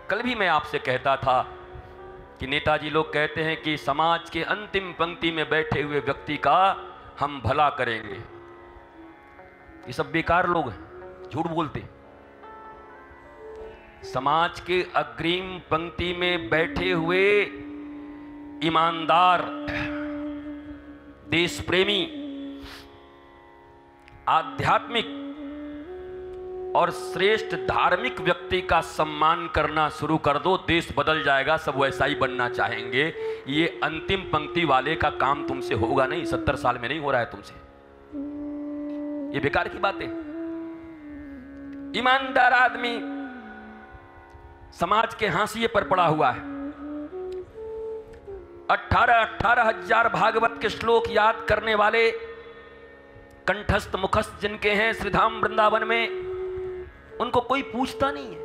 कल भी मैं आपसे कहता था कि नेताजी लोग कहते हैं कि समाज के अंतिम पंक्ति में बैठे हुए व्यक्ति का हम भला करेंगे। ये सब बेकार लोग हैं, झूठ बोलते हैं। समाज के अग्रिम पंक्ति में बैठे हुए ईमानदार, देश प्रेमी, आध्यात्मिक और श्रेष्ठ धार्मिक व्यक्ति का सम्मान करना शुरू कर दो, देश बदल जाएगा। सब वैसा ही बनना चाहेंगे। ये अंतिम पंक्ति वाले का काम तुमसे होगा नहीं, 70 साल में नहीं हो रहा है तुमसे। ये बेकार की बात है। ईमानदार आदमी समाज के हाशिए पर पड़ा हुआ है। 18,000 भागवत के श्लोक याद करने वाले कंठस्थ मुखस्थ जिनके हैं श्रीधाम वृंदावन में, उनको कोई पूछता नहीं है।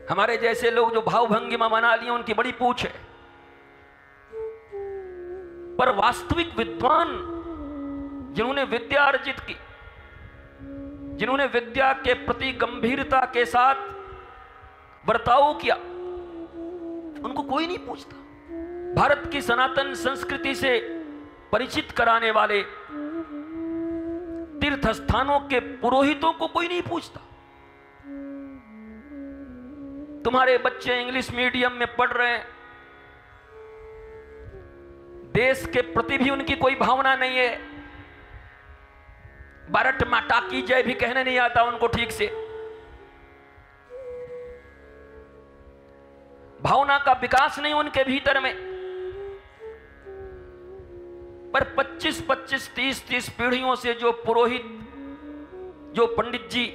हमारे जैसे लोग जो भाव भंगिमा बना लिए उनकी बड़ी पूछ है। पर वास्तविक विद्वान जिन्होंने विद्या अर्जित की, जिन्होंने विद्या के प्रति गंभीरता के साथ बर्ताव किया, उनको कोई नहीं पूछता। भारत की सनातन संस्कृति से परिचित कराने वाले तीर्थ स्थानों के पुरोहितों को कोई नहीं पूछता। तुम्हारे बच्चे इंग्लिश मीडियम में पढ़ रहे हैं, देश के प्रति भी उनकी कोई भावना नहीं है। भारत माता की जय भी कहने नहीं आता उनको ठीक से। भावना का विकास नहीं उनके भीतर में। पर 25-25, 30-30 पीढ़ियों से जो पुरोहित, जो पंडित जी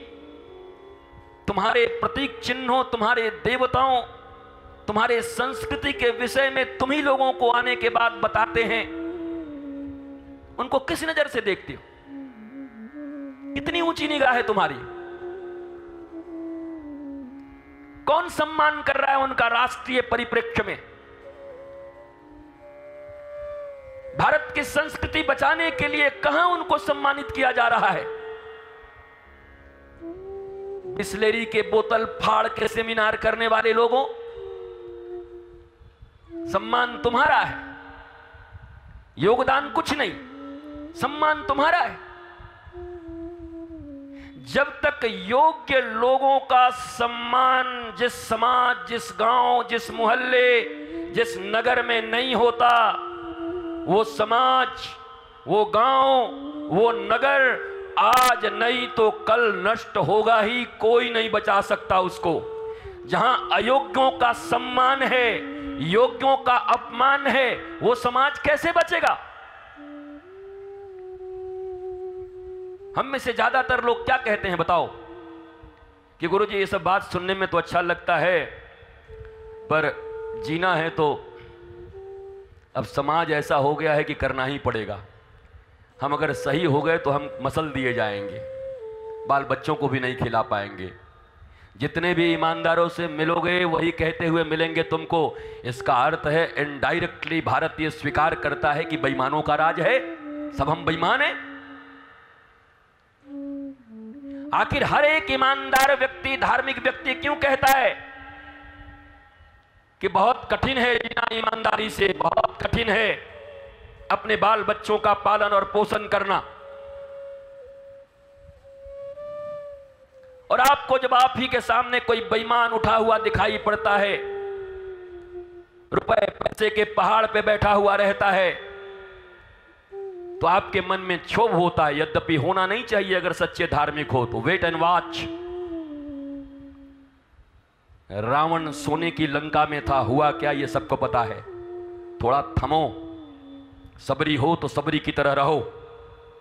तुम्हारे प्रतीक चिन्हों, तुम्हारे देवताओं, तुम्हारे संस्कृति के विषय में तुम्ही लोगों को आने के बाद बताते हैं, उनको किस नजर से देखते हो? कितनी ऊंची निगाह है तुम्हारी? कौन सम्मान कर रहा है उनका राष्ट्रीय परिप्रेक्ष्य में? भारत की संस्कृति बचाने के लिए कहां उनको सम्मानित किया जा रहा है? बिस्लेरी के बोतल फाड़ के सेमिनार करने वाले लोगों, सम्मान तुम्हारा है, योगदान कुछ नहीं, सम्मान तुम्हारा है। जब तक योग्य लोगों का सम्मान जिस समाज, जिस गांव, जिस मोहल्ले, जिस नगर में नहीं होता, वो समाज, वो गांव, वो नगर आज नहीं तो कल नष्ट होगा ही। कोई नहीं बचा सकता उसको। जहां अयोग्यों का सम्मान है, योग्यों का अपमान है, वो समाज कैसे बचेगा? हम में से ज्यादातर लोग क्या कहते हैं बताओ? कि गुरुजी ये सब बात सुनने में तो अच्छा लगता है, पर जीना है तो अब समाज ऐसा हो गया है कि करना ही पड़ेगा। हम अगर सही हो गए तो हम मसल दिए जाएंगे, बाल बच्चों को भी नहीं खिला पाएंगे। जितने भी ईमानदारों से मिलोगे वही कहते हुए मिलेंगे तुमको। इसका अर्थ है इनडायरेक्टली भारत ये स्वीकार करता है कि बेईमानों का राज है, सब हम बेईमान हैं। आखिर हर एक ईमानदार व्यक्ति, धार्मिक व्यक्ति क्यों कहता है कि बहुत कठिन है जीना ईमानदारी से, बहुत कठिन है अपने बाल बच्चों का पालन और पोषण करना? और आपको जब आप ही के सामने कोई बेईमान उठा हुआ दिखाई पड़ता है, रुपए पैसे के पहाड़ पे बैठा हुआ रहता है, तो आपके मन में क्षोभ होता है। यद्यपि होना नहीं चाहिए अगर सच्चे धार्मिक हो तो। Wait and watch. रावण सोने की लंका में था, हुआ क्या ये सबको पता है। थोड़ा थमो, सबरी हो तो सबरी की तरह रहो,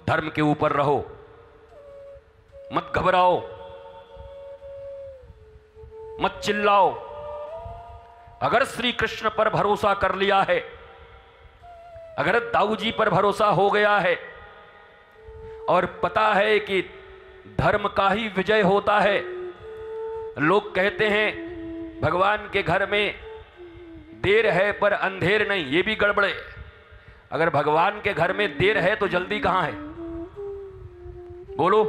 धर्म के ऊपर रहो, मत घबराओ, मत चिल्लाओ। अगर श्री कृष्ण पर भरोसा कर लिया है, अगर दाऊ जी पर भरोसा हो गया है और पता है कि धर्म का ही विजय होता है। लोग कहते हैं भगवान के घर में देर है पर अंधेर नहीं, ये भी गड़बड़े। अगर भगवान के घर में देर है तो जल्दी कहां है? बोलो।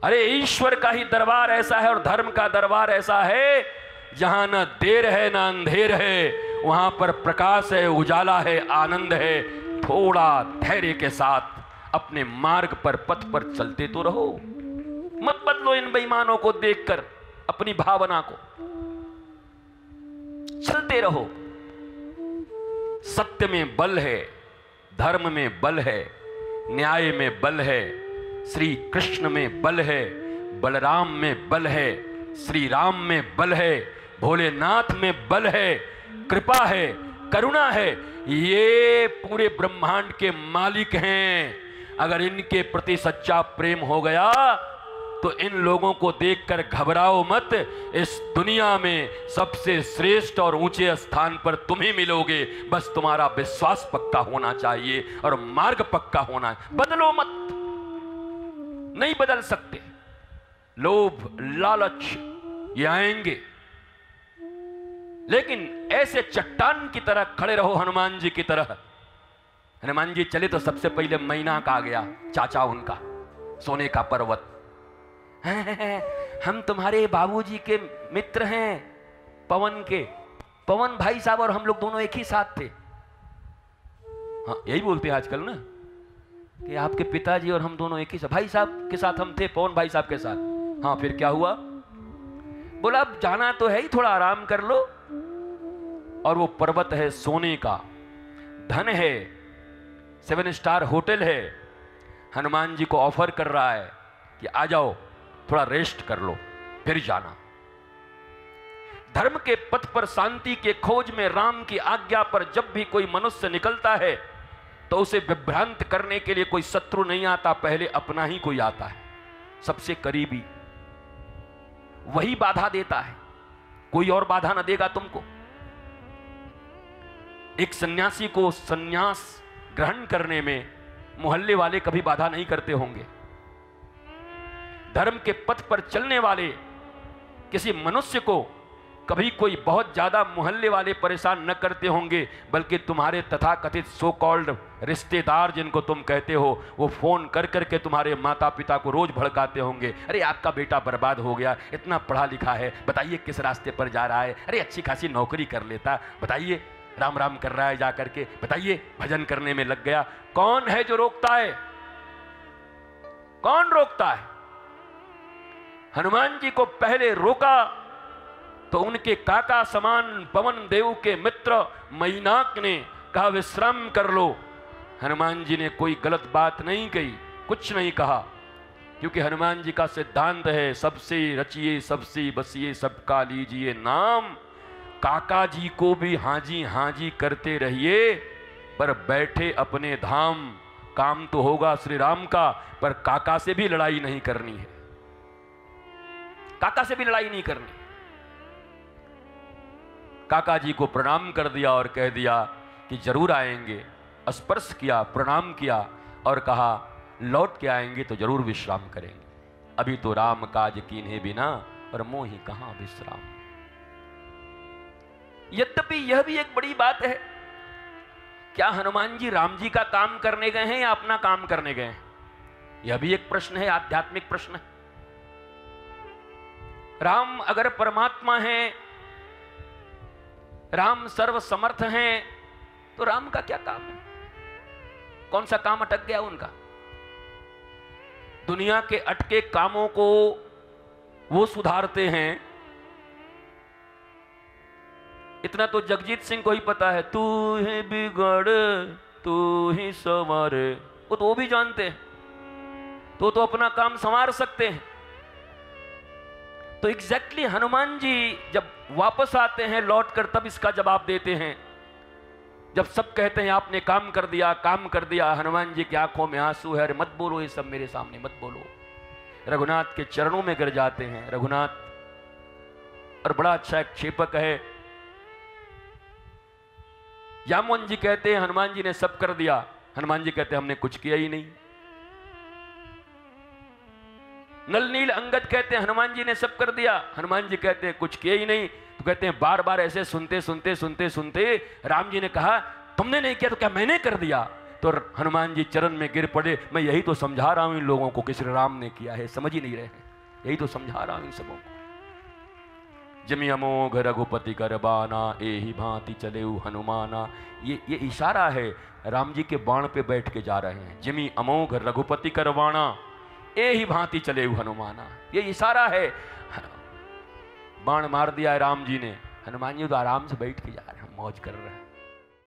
अरे ईश्वर का ही दरबार ऐसा है और धर्म का दरबार ऐसा है जहां न देर है न अंधेर है, वहां पर प्रकाश है, उजाला है, आनंद है। थोड़ा धैर्य के साथ अपने मार्ग पर, पथ पर चलते तो रहो। मत बदलो इन बेईमानों को देखकर अपनी भावना को, चलते रहो। सत्य में बल है, धर्म में बल है, न्याय में बल है, श्री कृष्ण में बल है, बलराम में बल है, श्री राम में बल है, भोलेनाथ में बल है, कृपा है, करुणा है। ये पूरे ब्रह्मांड के मालिक हैं। अगर इनके प्रति सच्चा प्रेम हो गया तो इन लोगों को देखकर घबराओ मत। इस दुनिया में सबसे श्रेष्ठ और ऊंचे स्थान पर तुम ही मिलोगे। बस तुम्हारा विश्वास पक्का होना चाहिए और मार्ग पक्का होना है। बदलो मत, नहीं बदल सकते। लोभ, लालच ये आएंगे, लेकिन ऐसे चट्टान की तरह खड़े रहो, हनुमान जी की तरह। हनुमान जी चले तो सबसे पहले मैनाक आ गया, चाचा उनका, सोने का पर्वत। हम तुम्हारे बाबूजी के मित्र हैं, पवन के, पवन भाई साहब और हम लोग दोनों एक ही साथ थे। हाँ, यही बोलते हैं आजकल ना कि आपके पिताजी और हम दोनों एक ही साथ, भाई साहब के साथ हम थे, पवन भाई साहब के साथ। हाँ, फिर क्या हुआ? बोला अब जाना तो है ही, थोड़ा आराम कर लो। और वो पर्वत है सोने का, धन है, 7 स्टार होटल है। हनुमान जी को ऑफर कर रहा है कि आ जाओ, थोड़ा रेस्ट कर लो, फिर जाना। धर्म के पथ पर शांति के खोज में राम की आज्ञा पर जब भी कोई मनुष्य निकलता है तो उसे विभ्रांत करने के लिए कोई शत्रु नहीं आता, पहले अपना ही कोई आता है, सबसे करीबी। वही बाधा देता है, कोई और बाधा ना देगा तुमको। एक सन्यासी को सन्यास ग्रहण करने में मोहल्ले वाले कभी बाधा नहीं करते होंगे। धर्म के पथ पर चलने वाले किसी मनुष्य को कभी कोई बहुत ज्यादा मोहल्ले वाले परेशान न करते होंगे, बल्कि तुम्हारे तथाकथित सो कॉल्ड रिश्तेदार जिनको तुम कहते हो, वो फोन कर करके तुम्हारे माता पिता को रोज भड़काते होंगे। अरे आपका बेटा बर्बाद हो गया, इतना पढ़ा लिखा है, बताइए किस रास्ते पर जा रहा है, अरे अच्छी खासी नौकरी कर लेता, बताइए राम राम कर रहा है जा करके, बताइए भजन करने में लग गया। कौन है जो रोकता है? कौन रोकता है? हनुमान जी को पहले रोका तो उनके काका समान पवन देव के मित्र मैनाक ने कहा विश्राम कर लो। हनुमान जी ने कोई गलत बात नहीं कही, कुछ नहीं कहा, क्योंकि हनुमान जी का सिद्धांत है सबसे रचिए सबसे बसिए सबका लीजिए नाम। काका जी को भी हाजी हाजी करते रहिए, पर बैठे अपने धाम। काम तो होगा श्री राम का, पर काका से भी लड़ाई नहीं करनी है, काका से भी लड़ाई नहीं करनी। काका जी को प्रणाम कर दिया और कह दिया कि जरूर आएंगे। स्पर्श किया, प्रणाम किया और कहा लौट के आएंगे तो जरूर विश्राम करेंगे। अभी तो राम काज कीन्हे बिना और मोहि कहां विश्राम। यद्यपि यह भी एक बड़ी बात है, क्या हनुमान जी राम जी का काम करने गए हैं या अपना काम करने गए हैं? यह भी एक प्रश्न है, आध्यात्मिक प्रश्न है। राम अगर परमात्मा है, राम सर्व समर्थ हैं, तो राम का क्या काम है? कौन सा काम अटक गया उनका? दुनिया के अटके कामों को वो सुधारते हैं। इतना तो जगजीत सिंह को ही पता है, तू ही बिगड़ तू ही संवार, वो भी जानते हैं, तो अपना काम संवार सकते हैं। तो एग्जैक्टली हनुमान जी जब वापस आते हैं लौटकर, तब इसका जवाब देते हैं। जब सब कहते हैं आपने काम कर दिया, काम कर दिया, हनुमान जी की आंखों में आंसू है, अरे मत बोलो ये सब मेरे सामने, मत बोलो। रघुनाथ के चरणों में गिर जाते हैं। रघुनाथ, और बड़ा अच्छा एक क्षेपक है, जामवन जी कहते हैं हनुमान जी ने सब कर दिया, हनुमान जी कहते हैं हमने कुछ किया ही नहीं। नल नील अंगद कहते हैं हनुमान जी ने सब कर दिया, हनुमान जी कहते हैं कुछ किया ही नहीं। तो कहते हैं बार बार ऐसे सुनते सुनते सुनते सुनते राम जी ने कहा तुमने नहीं किया तो क्या मैंने कर दिया? तो हनुमान जी चरण में गिर पड़े। मैं यही तो समझा रहा हूं इन लोगों को कि श्री राम ने किया है, समझ ही नहीं रहे हैं। यही तो समझा रहा हूं इन सबों को। जमि अमोघ रघुपति कर बाना, एहि भांति चले हनुमाना। ये इशारा है, राम जी के बाण पे बैठ के जा रहे हैं। जिमि अमोघ रघुपति कर बाना, एहि भांति चले हनुमाना। ये इशारा है, बाण मार दिया है राम जी ने, हनुमान जी तो आराम से बैठ के जा रहे हैं, मौज कर रहे हैं।